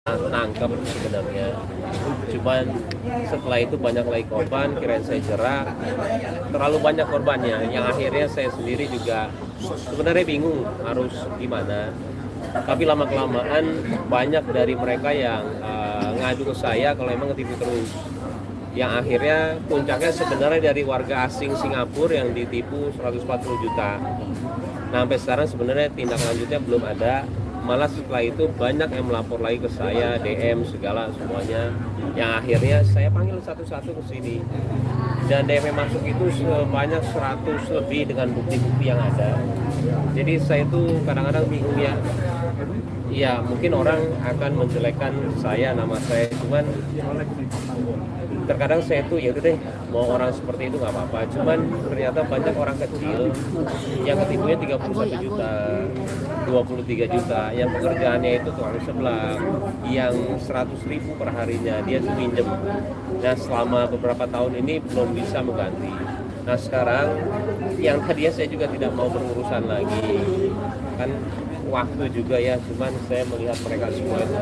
nangkep sebenarnya. Cuman setelah itu banyak lagi korban, kirain saya jerak, terlalu banyak korbannya. Yang akhirnya saya sendiri juga sebenarnya bingung harus gimana. Tapi lama-kelamaan banyak dari mereka yang ngadu ke saya kalau emang ketipu terus. Yang akhirnya puncaknya sebenarnya dari warga asing Singapura yang ditipu 140 juta. Nah, sampai sekarang sebenarnya tindak lanjutnya belum ada. Malah setelah itu banyak yang melapor lagi ke saya, DM segala semuanya. Yang akhirnya saya panggil satu-satu ke sini. Dan DM yang masuk itu sebanyak 100 lebih dengan bukti-bukti yang ada. Jadi saya itu kadang-kadang bingung ya. Ya mungkin orang akan menjelekkan saya, nama saya, cuman terkadang saya tuh ya udah deh, mau orang seperti itu nggak apa-apa. Cuman ternyata banyak orang kecil yang ketipunya 31 juta, 23 juta, yang pekerjaannya itu tukang sebelah, yang 100.000 per harinya dia pinjem. Nah selama beberapa tahun ini belum bisa mengganti. Nah sekarang yang tadinya saya juga tidak mau berurusan lagi, kan waktu juga ya, cuman saya melihat mereka semua itu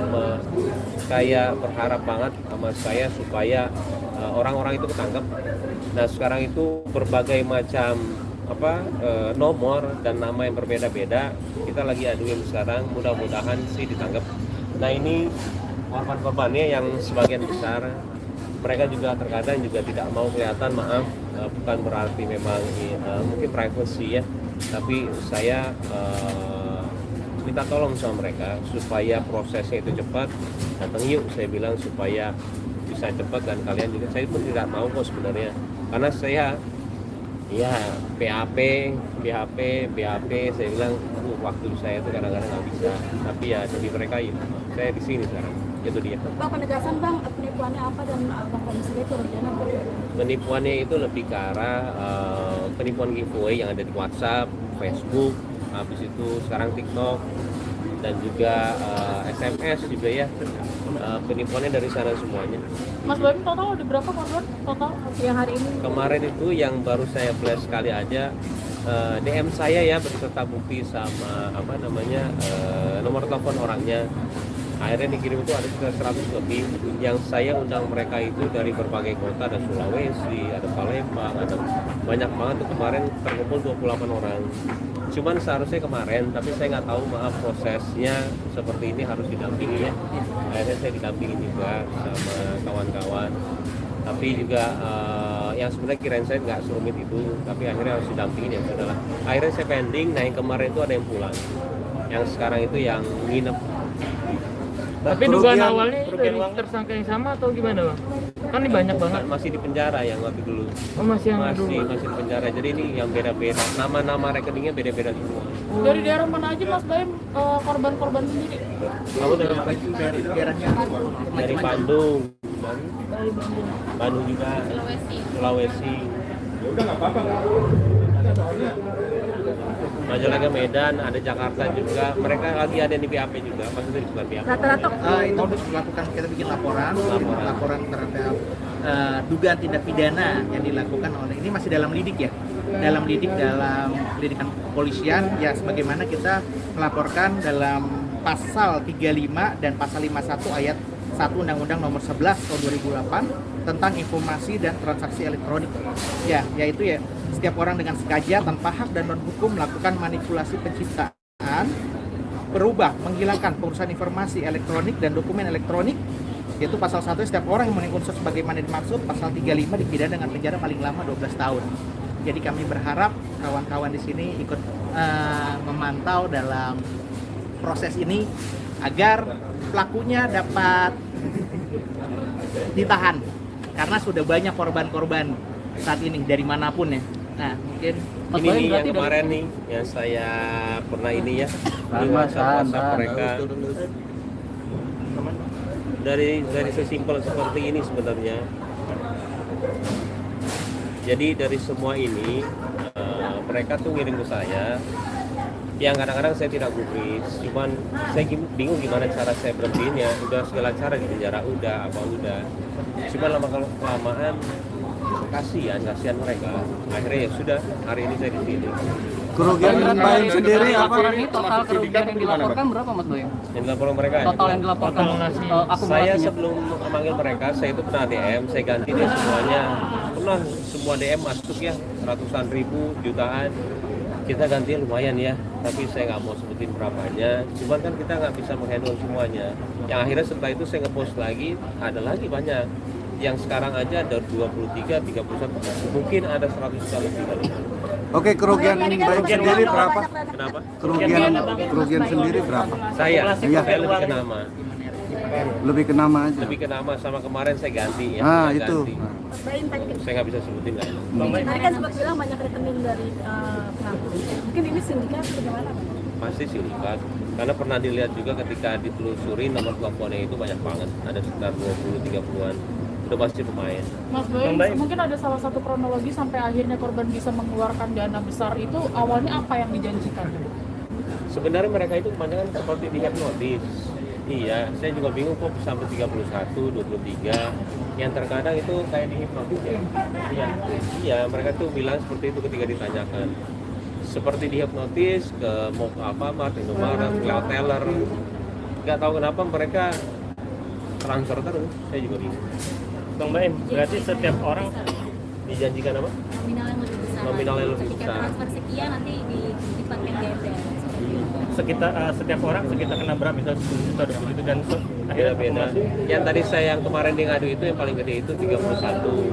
saya berharap banget sama saya supaya orang-orang itu ketangkep. Nah sekarang itu berbagai macam nomor dan nama yang berbeda-beda kita lagi aduin sekarang, mudah-mudahan sih ditangkap. Nah ini korban-korbannya yang sebagian besar mereka juga terkadang juga tidak mau kelihatan, maaf, bukan berarti memang mungkin privacy ya, tapi saya minta tolong sama mereka supaya prosesnya itu cepat. Datang yuk, saya bilang, supaya bisa cepat. Dan kalian juga, saya pun tidak mau kok sebenarnya, karena saya ya BHP saya bilang waktu saya itu kadang-kadang nggak bisa, tapi ya demi mereka ya, saya di sini sekarang. Itu dia. Bang, penegasan bang, penipuannya apa dan bang kondisinya itu rencana apa? Penipuannya itu lebih ke arah penipuan giveaway yang ada di WhatsApp, Facebook, habis itu sekarang TikTok, dan juga SMS juga ya. Penipuannya dari sana semuanya. Mas Boim, total ada berapa korban total yang hari ini? Kemarin itu yang baru saya flash sekali aja, DM saya ya beserta bukti sama nomor telepon orangnya. Akhirnya dikirim itu ada sekitar 100 lebih. Yang saya undang mereka itu dari berbagai kota, ada Sulawesi, ada Palembang, ada banyak banget tuh. Kemarin terkumpul 28 orang. Cuman seharusnya kemarin, tapi saya nggak tahu, maaf, prosesnya seperti ini harus didampingi ya. Akhirnya saya didampingi juga sama kawan-kawan. Tapi juga yang sebenarnya kirain saya nggak serumit itu, tapi akhirnya harus didampingin ya sudahlah. Akhirnya saya pending. Nah yang kemarin itu ada yang pulang, yang sekarang itu yang nginep. Tapi dugaan awalnya dari tersangka yang sama atau gimana bang? Kan ini banyak banget. Masih di penjara yang waktu dulu. Oh masih yang dulu. Masih di penjara. Jadi ini yang beda-beda. Nama-nama rekeningnya beda-beda semua. Dari daerah mana aja Mas Boim korban-korban sendiri? Kamu dari daerahnya? Dari Bandung. Bandung juga. Sulawesi. Ya udah nggak apa-apa. Majalengka, Medan, ada Jakarta juga. Mereka lagi ada di BAP juga. Maksudnya di sebelah BAP. Rata-rata Itu dilakukan, kita bikin laporan terhadap dugaan tindak pidana yang dilakukan oleh, ini masih dalam lidik ya, dalam lidikan kepolisian ya, sebagaimana kita melaporkan dalam pasal 35 dan pasal 51 ayat 1 Undang-Undang Nomor 11 Tahun 2008 tentang informasi dan transaksi elektronik ya, yaitu ya setiap orang dengan sengaja tanpa hak dan non-hukum melakukan manipulasi penciptaan, berubah, menghilangkan, pengurusan informasi elektronik dan dokumen elektronik, yaitu pasal 1 setiap orang yang memenuhi unsur sebagaimana dimaksud, pasal 35 dipidana dengan penjara paling lama 12 tahun. Jadi kami berharap kawan-kawan di sini ikut memantau dalam proses ini agar pelakunya dapat ditahan, karena sudah banyak korban-korban saat ini dari manapun ya. Nah mungkin ini nih yang kemarin nih yang saya pernah ini ya, di WhatsApp mereka. Dari sesimpel seperti ini sebenarnya. Jadi dari semua ini mereka tuh ngirim ke saya. Yang kadang-kadang saya tidak gubris, cuman saya bingung gimana cara saya berhentiinnya. Udah segala cara di penjara, udah. Cuma lama-kelamaan kasihan mereka. Akhirnya ya sudah, hari ini saya di sini. Kerugian Mbak Im sendiri apa? Ini total kerugian yang dilaporkan berapa Mas Boy? Yang dilaporkan mereka ya? Total yang dilaporkan akumulasinya. Saya sebelum memanggil mereka, saya itu pernah DM, saya ganti deh semuanya. Pernah semua DM masuk ya, ratusan ribu, jutaan. Kita ganti lumayan ya, tapi saya nggak mau sebutin berapanya. Cuman kan kita nggak bisa menghandle semuanya. Yang akhirnya setelah itu saya ngepost lagi, ada lagi banyak. Yang sekarang aja ada 23, 31, mungkin ada 100 juta lebih kali. Oke, kerugian Mbak Im sendiri berapa? Kenapa? Kerugian sendiri berapa? Saya Iya. lebih ke nama. Lebih ke nama aja. Lebih ke nama sama kemarin saya ganti ya. Ah, Saya itu. ganti. Baim tadi Saya nggak bisa sebutin nggak. tadi kan sempat bilang banyak rekening dari pelaku. Mungkin ini sindikat bagaimana? Pasti sindikat. Karena pernah dilihat juga ketika ditelusuri nomor teleponnya itu banyak banget. Ada sekitar 20-30-an. Udah pasti pemain. Mas Boy, mungkin ada salah satu kronologi sampai akhirnya korban bisa mengeluarkan dana besar itu awalnya apa yang dijanjikan? Sebenarnya mereka itu kebanyakan seperti dihipnotis. Iya, saya juga bingung kok sampai 31, 23. Yang terkadang itu kayak dihipnotis ya. Iya, mereka tuh bilang seperti itu ketika ditanyakan. Seperti dihipnotis ke Alfamart, Indomaret, lewat teller. Nggak tahu kenapa mereka transfer terus. Saya juga bingung. Bang Baim, berarti setiap orang Dijanjikan apa? Nominal yang lebih besar. Nominal yang lebih Ketika besar. transfer sekian nanti dilipat ganda. setiap orang sekitar kena berapa, bisa 10 juta, 20 juta, dan akhirnya Beda. Yang tadi saya yang kemarin di ngadu itu yang paling gede itu 31,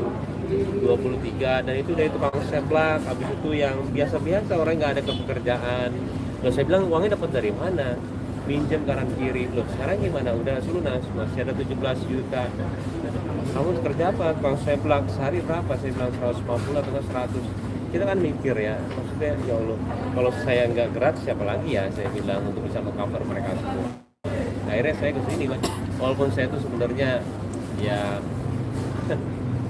23, dan itu dari tukang seblak. Habis itu yang biasa-biasa orang nggak ada pekerjaan. Loh, saya bilang uangnya dapat dari mana? Minjem kanan kiri. Loh, sekarang gimana? Udah lunas, masih ada 17 juta. Kamu kerja apa? Tukang seblak sehari berapa? Saya bilang 150 atau 100. Kita kan mikir ya, maksudnya ya Allah, kalau saya nggak gerak siapa lagi ya, saya bilang, untuk bisa meng-cover mereka semua. Akhirnya saya kesini Mas, walaupun saya itu sebenarnya ya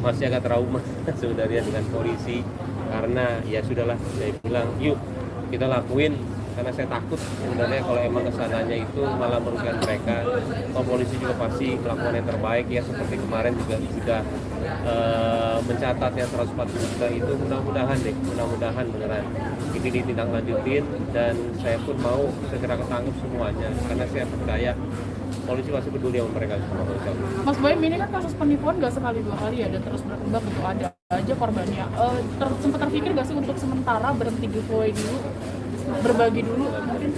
masih agak trauma sebenarnya dengan polisi, karena ya sudahlah, saya bilang yuk kita lakuin, karena saya takut sebenarnya kalau emang kesananya itu malah merugikan mereka. Kalau polisi juga pasti melakukan yang terbaik ya, seperti kemarin juga sudah mencatat yang 140 juta itu. Mudah-mudahan beneran ini ditindaklanjutin, dan saya pun mau segera ketangkep semuanya, karena saya percaya polisi masih peduli sama mereka semua. Mas Boy, ini kan kasus penipuan nggak sekali dua kali ya, dan terus berkembang gitu, ada aja korbannya. Sempat terpikir nggak sih untuk sementara berhenti giveaway dulu, berbagi dulu mungkin?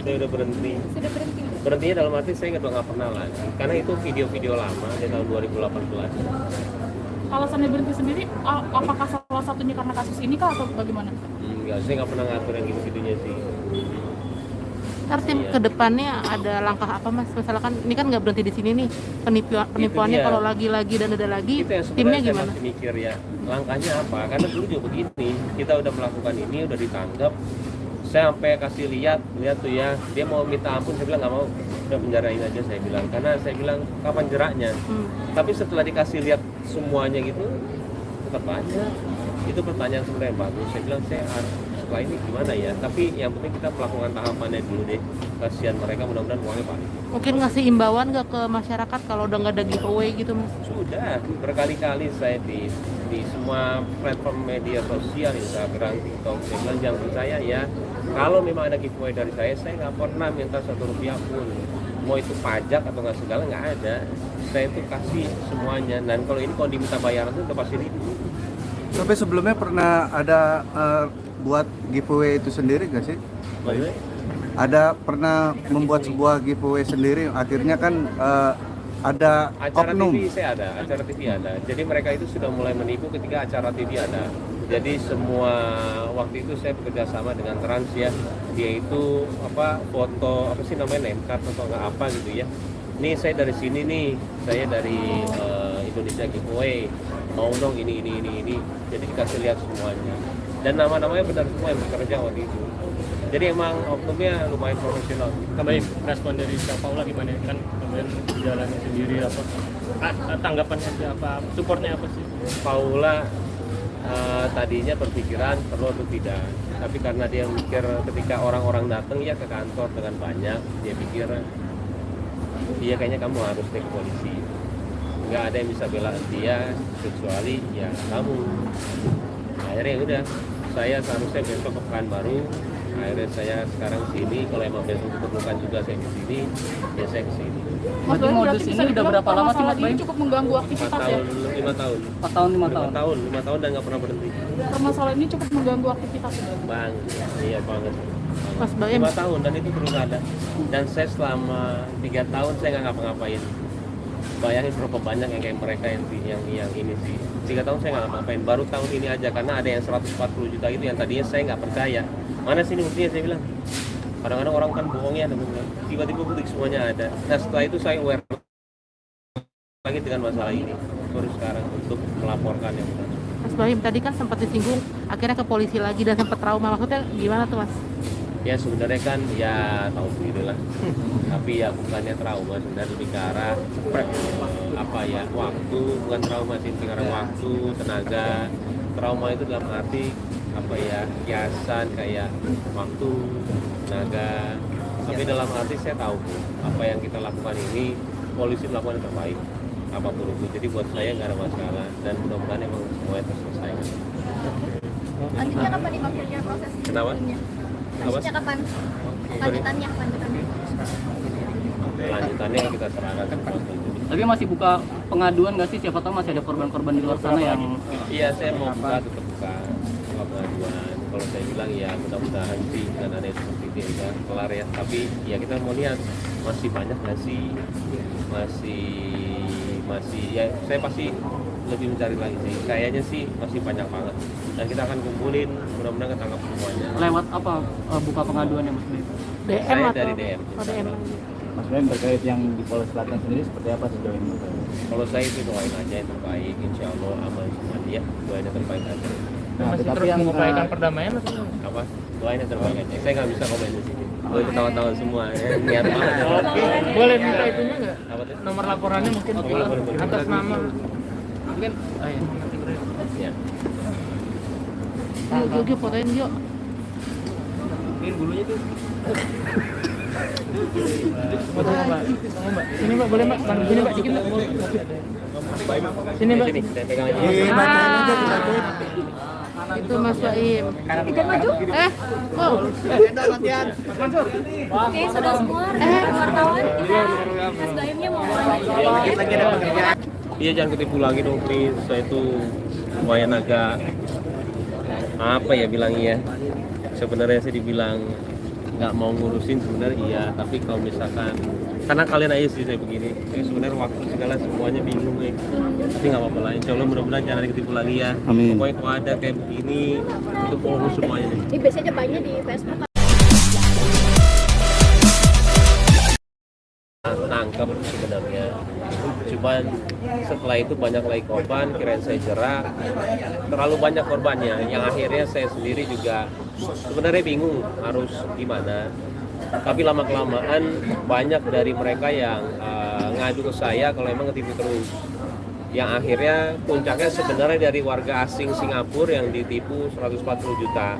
Saya udah berhenti. Berhentinya dalam arti saya nggak pernah lagi, karena itu video-video lama dari tahun 2018. Alasannya berhenti sendiri, apakah salah satunya karena kasus ini kah atau bagaimana? Enggak, saya nggak pernah ngatur yang gitu-gitunya sih. Artinya Iya. ke depannya ada langkah apa Mas? Misalkan ini kan nggak berhenti di sini nih, penipuannya dia. kalau lagi-lagi dan ada lagi, Itu yang timnya sebenarnya saya gimana? masih mikir ya, langkahnya apa? Karena dulu juga begini, kita udah melakukan ini, udah ditangkap. Saya sampai kasih lihat tuh ya, dia mau minta ampun, saya bilang nggak mau, udah penjarain aja, saya bilang. Karena saya bilang kapan jeraknya. Tapi setelah dikasih lihat semuanya gitu, tetap aja. Itu pertanyaan sebenarnya yang bagus. Saya bilang setelah ini gimana ya? Tapi yang penting kita melakukan tahapannya dulu deh. Kasihan mereka, mudah-mudahan uangnya balik. Mungkin ngasih imbauan nggak ke masyarakat kalau udah nggak ada giveaway gitu Mas? Sudah berkali-kali saya di semua platform media sosial, Instagram, TikTok, saya bilang jangan percaya ya. Kalau memang ada giveaway dari saya nggak pernah minta 1 rupiah pun. Mau itu pajak atau nggak segala, nggak ada. Saya itu kasih semuanya. Dan kalau ini kalau diminta bayaran itu udah pasti ribu. Tapi sebelumnya pernah ada buat giveaway itu sendiri nggak sih? Maksudnya? Ada pernah membuat sebuah giveaway sendiri, akhirnya kan ada Acara oknum. TV saya ada, acara TV ada. Jadi mereka itu sudah mulai menipu ketika acara TV ada. Jadi semua waktu itu saya bekerja sama dengan Trans ya. Dia itu foto apa sih namanya, name card atau nggak apa gitu ya. Nih saya dari sini nih, saya dari Indonesia Giveaway. Mau dong ini. Jadi dikasih lihat semuanya. Dan nama-namanya benar semua yang bekerja waktu itu. Jadi emang oknumnya lumayan profesional. Kembali respon dari Kak Paula gimana, kan kemudian jalannya sendiri, apa tanggapannya sih, apa supportnya apa sih? Paula tadinya berpikiran perlu atau tidak, tapi karena dia mikir ketika orang-orang datang ya ke kantor dengan banyak, dia pikir iya kayaknya kamu harus ke polisi, nggak ada yang bisa bela dia kecuali ya kamu. Akhirnya udah, saya seharusnya besok ke Pekanbaru. Akhirnya saya sekarang sini, kalau emang besok diperlukan juga saya di sini, ya saya ke sini. Mas Baim modus berarti ini bisa udah dibilang berapa lama sih, Mas permasalahan ini Baim? cukup mengganggu 4 aktivitas ya? tahun, 5 tahun. 4 tahun 5 tahun. 5 tahun dan nggak pernah berhenti. Permasalahan ini cukup mengganggu aktivitas ya? Bang, iya banget. Mas Baim. 5 tahun dan itu terus ada. Dan saya selama 3 tahun saya nggak ngapa-ngapain. Bayangin berapa banyak yang kayak mereka yang ini sih. 3 tahun saya nggak ngapa-ngapain. Baru tahun ini aja karena ada yang 140 juta itu yang tadinya saya nggak percaya. Mana sih ini buktinya, saya bilang. Kadang-kadang orang kan bohong ya, tiba-tiba bukti semuanya ada. Nah setelah itu saya aware lagi dengan masalah ini. Baru sekarang untuk melaporkan yang benar. Mas Baim tadi kan sempat disinggung, akhirnya ke polisi lagi dan sempat trauma. Maksudnya gimana tuh, Mas? Ya sebenarnya kan ya tahu sendiri lah. Tapi ya bukannya trauma, sebenarnya lebih ke arah apa ya, waktu, bukan trauma sih, lebih ke arah waktu, tenaga. Trauma itu dalam arti apa ya, kiasan kayak waktu, tenaga. Tapi dalam arti saya tahu apa yang kita lakukan ini polisi melakukan yang terbaik apapun itu. Jadi buat saya nggak ada masalah dan mudah-mudahan emang semuanya terselesaikan. Lanjutnya kapan dimaksudnya proses Kenapa? hukumnya? Lanjutnya kapan? Lanjutannya. Lanjutannya kita serahkan ke proses. Tapi masih buka pengaduan nggak sih? Siapa tahu masih ada korban-korban di luar sana yang Iya, saya mau buka, tetap buka pengaduan. Kalau saya bilang ya mudah-mudahan sih dan ada yang seperti itu ya kelar ya. Tapi ya kita mau lihat masih banyak nggak sih, masih ya saya pasti lebih mencari lagi sih. Kayaknya sih masih banyak banget. Dan kita akan kumpulin, mudah-mudahan ketangkap semuanya. lewat apa buka pengaduannya, Mas Baim? DM Saya atau? dari DM. Oh, DM. Mas Baim terkait yang di Polres Selatan sendiri seperti apa sejauh ini? Kalau saya itu doain aja yang terbaik, insya Allah aman semua ya, doain yang terbaik aja. Masih tapi terus yang, mengupayakan perdamaian atau Apa? Doain yang terbaik aja. Saya nggak bisa komen di sini. Boleh ketawa-tawa semua ya, niat banget. boleh minta itunya nggak? Apa tuh? Nomor laporannya mungkin Boleh, boleh. atas nama mungkin Ya. Yuk, fotoin yuk. fotonya Mbak. Tolong, Mbak. Sini Mbak, boleh Mbak? Sini Mbak, dikit Mbak. Sini Mbak. Sini, saya pegang aja. Itu Mas Baim. Tidak maju? Oh, Oke, sudah semua wartawan kita Mas Baimnya mau nanya. Iya, jangan ketipu lagi dong, please. Saya itu lumayan agak apa ya bilangnya. Sebenarnya saya dibilang nggak mau ngurusin sebenarnya iya, tapi kalau misalkan karena kalian aja sih saya begini, saya sebenarnya waktu segala semuanya bingung nih. Tapi nggak apa-apa lah, insya Allah mudah-mudahan jangan ketipu lagi ya. Amin. Pokoknya kalau ada kayak begini itu bohong semuanya nih. Ini biasanya banyak di Facebook. Tangkap sebenarnya, cuman setelah itu banyak lagi korban, kirain saya jerak, terlalu banyak korbannya, yang akhirnya saya sendiri juga sebenarnya bingung harus gimana. Tapi lama kelamaan banyak dari mereka yang ngadu ke saya kalau emang ketipu terus, yang akhirnya puncaknya sebenarnya dari warga asing Singapura yang ditipu 140 juta.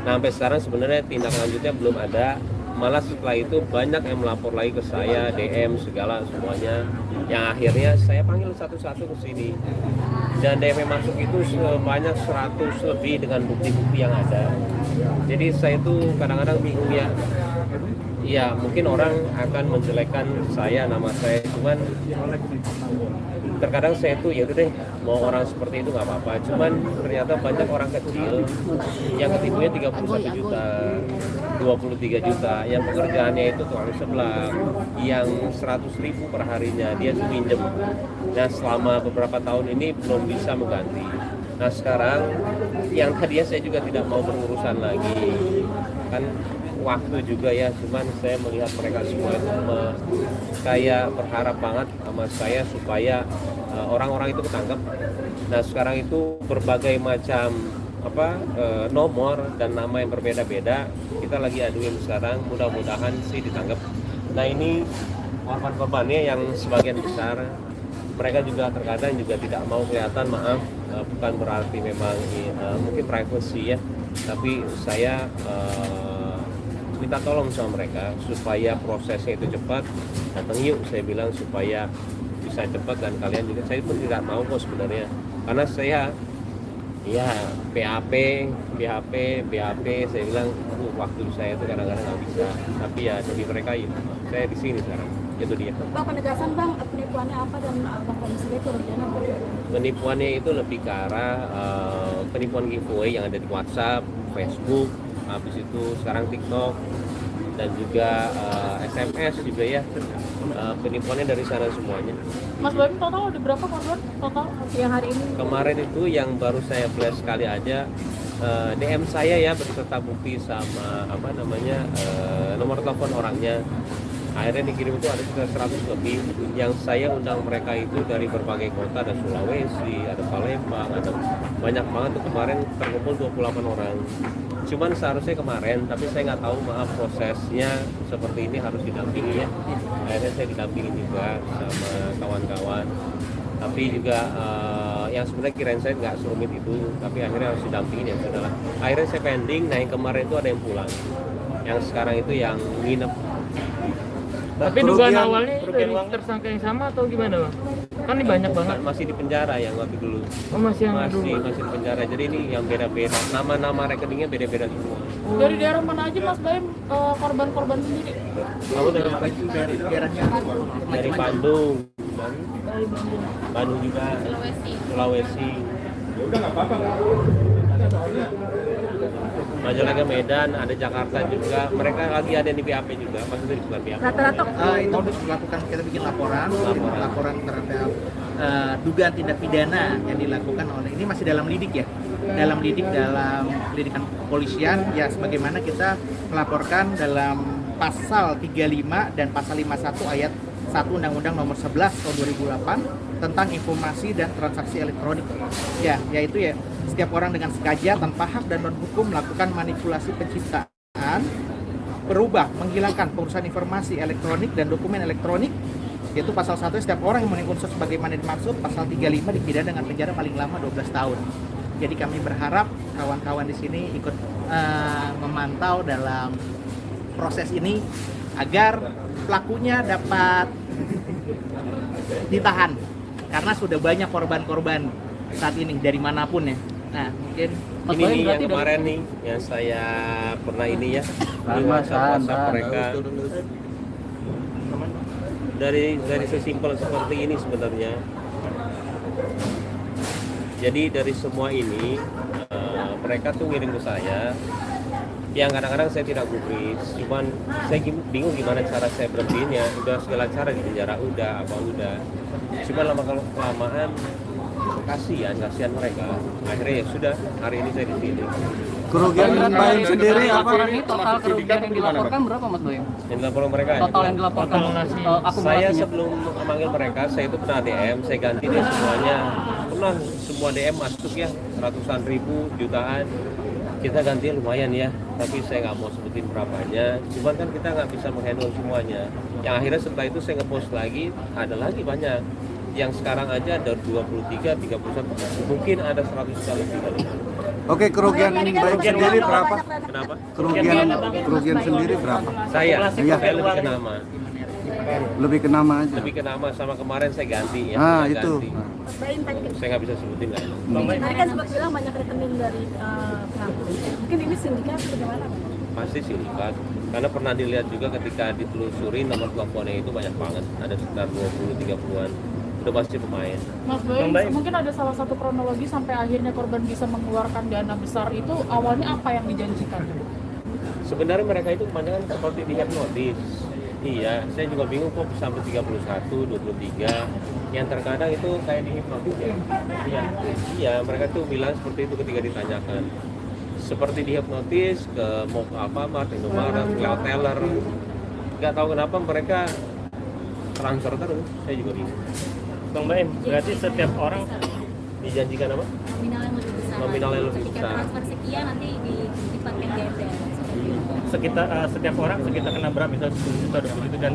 Nah sampai sekarang sebenarnya tindak lanjutnya belum ada. Malah setelah itu banyak yang melapor lagi ke saya, DM segala semuanya, yang akhirnya saya panggil satu-satu ke sini. Dan DM yang masuk itu sebanyak 100 lebih dengan bukti-bukti yang ada. Jadi saya itu kadang-kadang bingung ya. Ya mungkin orang akan menjelekkan saya, nama saya, cuman terkadang saya tuh ya udah deh, mau orang seperti itu nggak apa-apa. Cuman ternyata banyak orang kecil yang ketipunya 31 juta, 23 juta, yang pekerjaannya itu tukang sebelah, yang 100.000 per harinya dia pinjem. Nah selama beberapa tahun ini belum bisa mengganti. Nah sekarang yang tadinya saya juga tidak mau berurusan lagi, kan waktu juga ya, cuman saya melihat mereka semua itu saya berharap banget sama saya supaya orang-orang itu ketangkep. Nah sekarang itu berbagai macam nomor dan nama yang berbeda-beda kita lagi aduin sekarang, mudah-mudahan sih ditangkap. Nah ini korban-korbannya yang sebagian besar mereka juga terkadang juga tidak mau kelihatan, maaf, bukan berarti memang mungkin privacy ya, tapi saya minta tolong sama mereka supaya prosesnya itu cepat. Datang yuk, saya bilang, supaya bisa bisa cepat dan kalian juga. Saya pun tidak mau kok sebenarnya, karena saya ya BHP saya bilang waktu saya itu kadang-kadang nggak bisa, tapi ya demi mereka ya, saya di sini sekarang. Itu dia. Bang, penegasan bang, penipuannya apa dan bang Komisi itu rencana apa? Penipuannya itu lebih ke arah penipuan giveaway yang ada di WhatsApp, Facebook, habis itu sekarang TikTok, dan juga SMS juga ya. Penipuannya dari sana semuanya. Mas Boim, total ada berapa korban total yang hari ini? Kemarin itu yang baru saya flash sekali aja, DM saya ya beserta bukti sama apa namanya nomor telepon orangnya. Akhirnya dikirim itu ada sekitar 100 lebih. Yang saya undang mereka itu dari berbagai kota, ada Sulawesi, ada Palembang, ada banyak banget tuh, kemarin terkumpul 28 orang. Cuman seharusnya kemarin, tapi saya nggak tahu, maaf, prosesnya seperti ini harus didampingi ya. Akhirnya saya didampingi juga sama kawan-kawan. Tapi juga yang sebenarnya kirain saya nggak serumit itu, tapi akhirnya harus didampingin ya sudahlah. Akhirnya saya pending. Nah yang kemarin itu ada yang pulang, yang sekarang itu yang nginep. Tapi dugaan awalnya dari tersangka yang sama atau gimana bang? Kan ini banyak banget. Masih di penjara yang waktu dulu. Oh, masih Masih di penjara. Jadi ini yang beda-beda. Nama-nama rekeningnya beda-beda semua. Dari daerah mana aja Mas Boim korban-korban sendiri? Kamu dari daerahnya dari Bandung. Bandung juga. Sulawesi. Majalengka, Medan, ada Jakarta juga. Mereka lagi ada di BAP juga. Maksudnya di bukan BAP. Rata-rata Itu dilakukan, kita bikin laporan terhadap dugaan tindak pidana yang dilakukan oleh, ini masih dalam lidik ya, dalam lidikan kepolisian ya, sebagaimana kita melaporkan dalam pasal 35 dan pasal 51 ayat 1 Undang-Undang Nomor 11 Tahun 2008 tentang informasi dan transaksi elektronik ya, yaitu ya setiap orang dengan sengaja tanpa hak dan non hukum melakukan manipulasi penciptaan, berubah, menghilangkan, pengurusan informasi elektronik dan dokumen elektronik, yaitu pasal 1 setiap orang yang memenuhi unsur sebagaimana dimaksud, pasal 35 dipidana dengan penjara paling lama 12 tahun. Jadi kami berharap kawan-kawan di sini ikut memantau dalam proses ini agar pelakunya dapat ditahan, karena sudah banyak korban-korban saat ini dari manapun ya. Nah, mungkin ini nih yang kemarin nih yang saya pernah ini ya di WhatsApp mereka. Dari sesimpel seperti ini sebenarnya. Jadi dari semua ini mereka tuh ngirim ke saya. Yang kadang-kadang saya tidak gubris, cuman saya bingung gimana cara saya berhentiinnya. Udah segala cara di penjara, udah cuma lama-kelamaan kasihan mereka. Akhirnya ya sudah, hari ini saya di sini. Kerugian Baim sendiri apa? Ini total kerugian yang dilaporkan berapa Mas Boim? Yang dilaporkan mereka? Total yang dilaporkan akumulasinya. Saya sebelum memanggil mereka, saya itu pernah DM, saya ganti deh semuanya. Pernah semua DM masuk ya, ratusan ribu, jutaan. Kita ganti lumayan ya, tapi saya nggak mau sebutin berapanya. Cuman kan kita nggak bisa menghandle semuanya. Yang akhirnya setelah itu saya ngepost lagi, ada lagi banyak. Yang sekarang aja ada 23, 31, mungkin ada 100 juta lebih kali. Oke, kerugian Baim sendiri berapa? Kenapa? Kerugian sendiri berapa? Saya Iya. lebih ke nama. Lebih ke nama aja. Lebih ke nama, sama kemarin saya ganti ya. Ah, saya itu. ganti. Baim tadi Saya nggak bisa sebutin kan. tadi kan sempat bilang banyak rekening dari pelaku. Mungkin ini sindikat atau bagaimana? Pasti sindikat. Karena pernah dilihat juga ketika ditelusuri nomor teleponnya itu banyak banget. Ada sekitar 20-30-an. Udah pasti pemain. Mas Boim, mungkin ada salah satu kronologi sampai akhirnya korban bisa mengeluarkan dana besar itu, awalnya apa yang dijanjikan? Sebenarnya mereka itu kebanyakan seperti dihipnotis. Iya, saya juga bingung kok sampai 31, 23. Yang terkadang itu kayak dihipnotis ya. Iya, mereka tuh bilang seperti itu ketika ditanyakan. Seperti dihipnotis ke Alfamart, Indomaret, lewat teller. Nggak tahu kenapa mereka transfer terus. Saya juga bingung. Bang Baim, berarti setiap orang dijanjikan apa? Nominal yang lebih besar. Nominal yang lebih Ketika besar. transfer sekian nanti dipatkan ganda. setiap orang sekitar kena berapa, bisa 10 juta, 20 juta, dan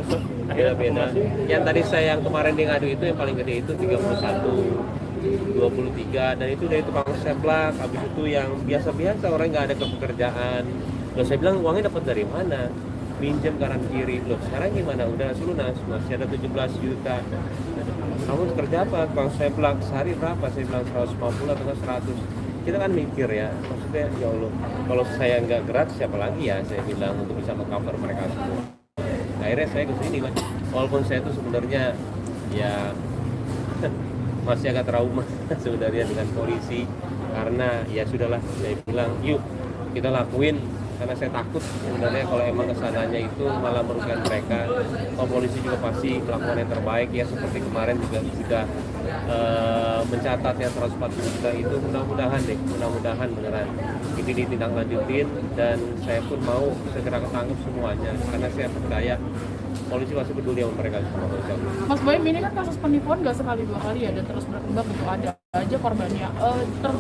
akhirnya Beda. Yang tadi saya yang kemarin di ngadu itu yang paling gede itu 31, 23, dan itu dari tukang seblak. Habis itu yang biasa-biasa orang nggak ada pekerjaan. Loh, saya bilang uangnya dapat dari mana? Minjem kanan kiri. Loh, sekarang gimana? Udah lunas, masih ada 17 juta. kamu kerja apa? Kalau saya bilang sehari berapa? Saya bilang 150 atau 100. Kita kan mikir ya, maksudnya ya Allah, kalau saya nggak gerak siapa lagi ya, saya bilang, untuk bisa meng-cover mereka semua. Akhirnya saya kesini Mas, walaupun saya itu sebenarnya ya masih agak trauma sebenarnya dengan polisi, karena ya sudahlah, saya bilang yuk kita lakuin, karena saya takut sebenarnya kalau emang kesananya itu malah merugikan mereka. Kalau polisi juga pasti melakukan yang terbaik ya, seperti kemarin juga sudah mencatat yang 140 juta itu, mudah-mudahan beneran ini ditindaklanjutin, dan saya pun mau segera ketangkep semuanya, karena saya percaya polisi masih peduli sama mereka semua. Mas Boim, ini kan kasus penipuan nggak sekali dua kali ya, dan terus berkembang gitu, ada aja korbannya.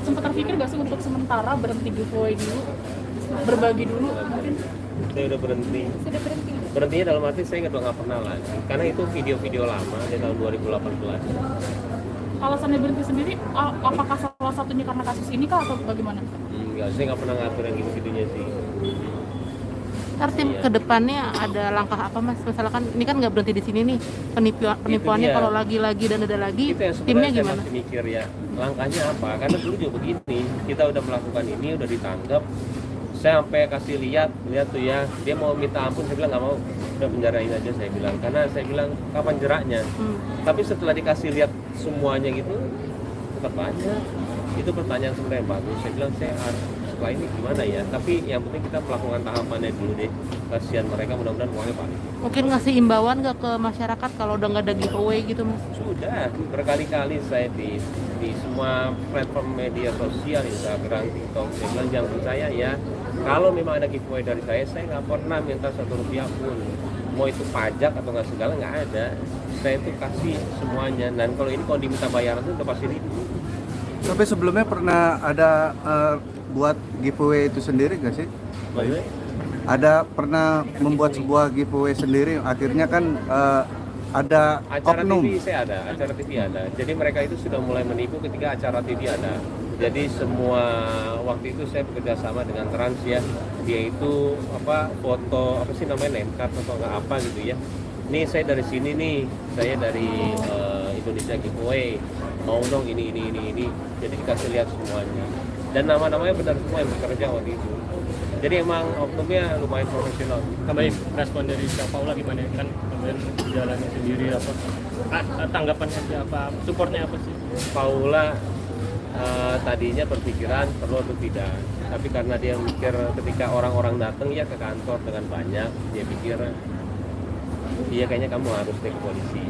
Sempat terpikir nggak sih untuk sementara berhenti giveaway dulu, berbagi dulu mungkin? Saya udah berhenti. Berhentinya dalam arti saya nggak pernah lagi, karena itu video-video lama dari tahun 2018. Alasannya berhenti sendiri, apakah salah satunya karena kasus ini kah atau bagaimana? Enggak, saya nggak pernah ngatur yang gitu-gitunya sih. Artinya ke depannya ada langkah apa Mas? Misalkan ini kan nggak berhenti di sini nih, penipuannya kalau lagi-lagi dan ada lagi, timnya gimana? Saya masih mikir ya, langkahnya apa? Karena dulu juga begini, kita udah melakukan ini, udah ditangkap. Saya sampai kasih lihat tuh ya, dia mau minta ampun, saya bilang nggak mau, udah penjarain aja saya bilang, karena saya bilang kapan jeraknya. Tapi setelah dikasih lihat semuanya gitu, tetap aja itu pertanyaan sebenarnya yang bagus. Saya bilang saya setelah ini gimana ya, tapi yang penting kita melakukan tahapannya dulu deh, kasihan mereka, mudah-mudahan uangnya balik. Mungkin ngasih imbauan nggak ke masyarakat kalau udah nggak ada giveaway gitu Mas? Sudah berkali-kali saya di semua platform media sosial, Instagram, TikTok, saya bilang jangan percaya ya, kalau memang ada giveaway dari saya nggak pernah minta 1 rupiah pun, mau itu pajak atau nggak segala, nggak ada. Saya itu kasih semuanya, dan kalau ini kalau diminta bayaran itu udah pasti ribu. Tapi sebelumnya pernah ada buat giveaway itu sendiri nggak sih? Ada pernah membuat sebuah giveaway sendiri, akhirnya kan ada acara oknum. TV saya ada, acara TV ada. Jadi mereka itu sudah mulai menipu ketika acara TV ada. Jadi semua waktu itu saya bekerja sama dengan Trans ya. Dia itu foto apa sih namanya, name card atau nggak apa gitu ya. Nih saya dari sini nih, saya dari Indonesia Giveaway. Mau dong ini. Jadi dikasih lihat semuanya. Dan nama-namanya benar semua yang bekerja waktu itu. Jadi emang oknumnya lumayan profesional. Kembali respon dari Kak Paula gimana? Kan kemudian jalannya sendiri apa? Tanggapannya apa? Supportnya apa sih? Paula tadinya berpikiran perlu atau tidak, tapi karena dia mikir ketika orang-orang datang ya ke kantor dengan banyak, dia pikir iya kayaknya kamu harus ke polisi,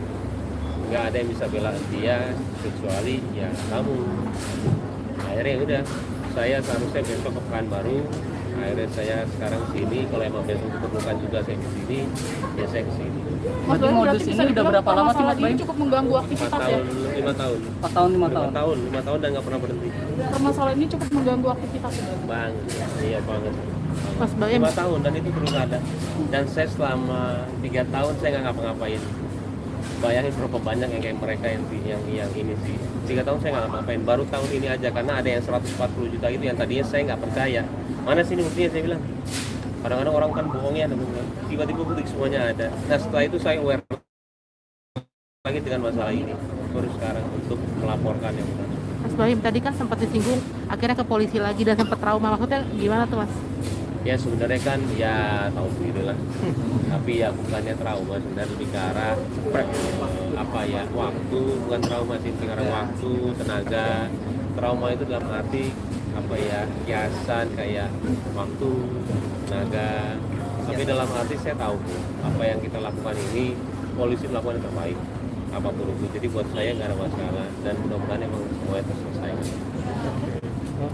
nggak ada yang bisa bela dia kecuali ya kamu. Akhirnya udah, saya seharusnya besok ke Pekanbaru, akhirnya saya sekarang sini, kalau emang besok diperlukan juga saya ke sini, ya saya ke sini. Mas Boim, berarti bisa udah berapa lama sih Mas Boim? Cukup mengganggu aktivitas 4 tahun, ya? 5 tahun. 4 tahun, 5 tahun. 5 tahun dan nggak pernah berhenti. Permasalahan ini cukup mengganggu aktivitas ya? Bang, iya banget. Mas Boim, 5 tahun dan itu terus ada. Dan saya selama 3 tahun saya nggak ngapa-ngapain. Bayangin berapa banyak yang kayak mereka yang ini sih. 3 tahun saya nggak ngapa-ngapain. Baru tahun ini aja, karena ada yang 140 juta itu yang tadinya saya nggak percaya. Mana sih ini buktinya, saya bilang. Kadang-kadang orang kan bohong ya, tiba-tiba bukti semuanya ada. Nah setelah itu saya aware lagi dengan masalah ini, baru sekarang untuk melaporkan yang benar. Mas Boim, tadi kan sempat disinggung akhirnya ke polisi lagi dan sempat trauma, maksudnya gimana tuh Mas? Ya sebenarnya kan ya tahu sendiri lah, tapi ya bukannya trauma, sebenarnya lebih ke arah waktu, bukan trauma sih, lebih ke arah waktu, tenaga. Trauma itu dalam arti kiasan kayak waktu, tenaga. Tapi dalam arti saya tahu apa yang kita lakukan ini, polisi melakukan yang terbaik apapun itu. Jadi buat saya nggak ada masalah, dan mudah-mudahan emang semuanya terselesaikan.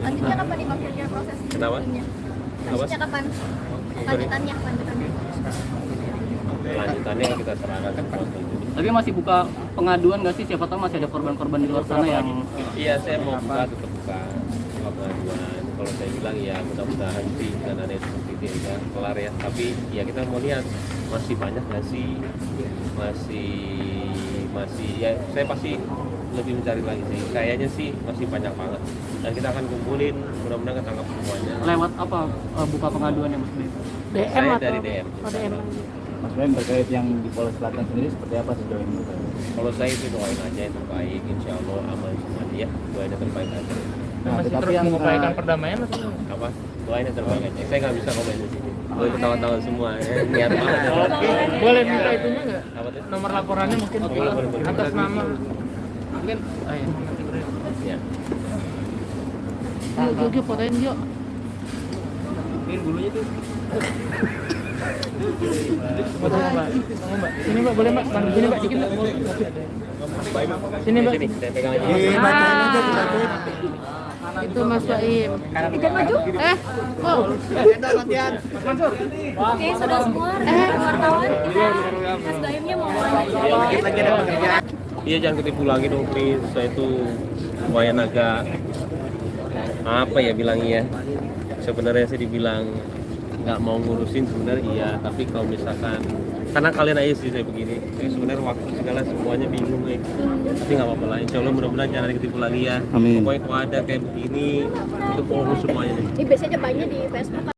Lanjutnya kapan nih Bang kira-kira proses Kenapa? Lanjutnya kapan? Lanjutannya. Lanjutannya kita serahkan ke proses. Tapi masih buka pengaduan nggak sih? Siapa tahu masih ada korban-korban di luar sana yang... Iya, saya mau tetap buka pengaduan. Kalau saya bilang ya mudah-mudahan sih dan ada seperti itu ya kelar ya. Tapi ya kita mau lihat masih banyak nggak sih? Masih ya saya pasti lebih mencari lagi sih. Kayaknya sih masih banyak banget. Dan kita akan kumpulin, mudah-mudahan ketangkap semuanya. Lewat apa buka pengaduan yang Mas Boim? DM Saya atau dari DM. Oh, DM. Mas Boim terkait yang di Polres Selatan sendiri seperti apa sejauh ini? Kalau saya itu doain aja yang terbaik, insya Allah aman semua ya, doain yang terbaik aja. Masih Tapi terus yang, mengupayakan perdamaian atau Apa? Doain yang terbaik aja. Saya nggak bisa komen di sini. Boleh ketawa-tawa semua ya, niat banget. boleh minta itunya nggak? Apa tuh? Nomor laporannya mungkin Boleh. atas nama. Mungkin Ya. Yuk, fotoin yuk. mungkin bulunya tuh Fotonya mbak. Oh, mbak. Sini mbak, boleh mbak? Sini mbak, dikit mbak. Sini mbak. Sini, saya pegang aja. Itu Mas Baim. Ikan maju? Oh, Oke, sudah semua wartawan kita Mas Baimnya mau ngomong. Dikit lagi ada pekerjaan. Iya, jangan ketipu lagi dong, please. Saya itu lumayan agak apa ya bilangnya ya. Sebenarnya saya dibilang nggak mau ngurusin sebenarnya iya, tapi kalau misalkan karena kalian aja sih saya begini, saya sebenarnya waktu segala semuanya bingung nih. Tapi nggak apa-apa lah, insya Allah mudah-mudahan jangan ketipu lagi ya. Amin. Pokoknya kalau ada kayak begini itu fokus semuanya nih. Ini biasanya banyak di Facebook.